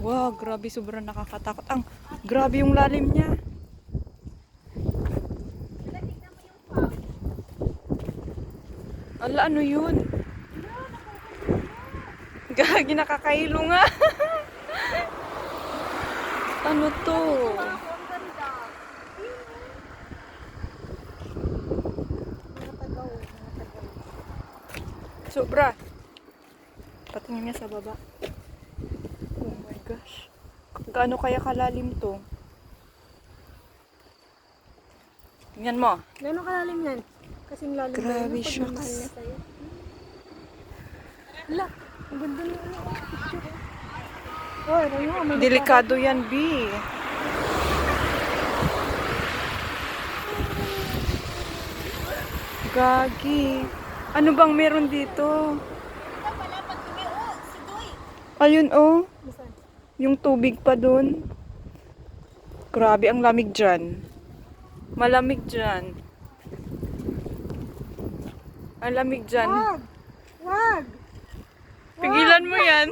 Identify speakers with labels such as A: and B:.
A: Wow, grabe, sobrang nakakatakot. Grabe yung lalim niya. Ala, ano yun? Gagi, nakakailo nga. Ano to? Sobra. Patingin niya sa baba. Oh my gosh. Gaano kaya kalalim to? Tingnan mo.
B: Gano'ng kalalim yan? Kasing lalim ba
A: Grabe,
B: yun? Pag namahal
A: shucks.
B: na sa'yo. Hala, ang ganda na picture. Oh, ano, may
A: Delikado yan, B. Gagi. Ano bang meron dito? Ayun, oh.
B: Saan?
A: Yung tubig pa dun. Grabe, ang lamig dyan. Malamig dyan. Ang lamig dyan.
B: Wag! Wag!
A: Pigilan mo yan.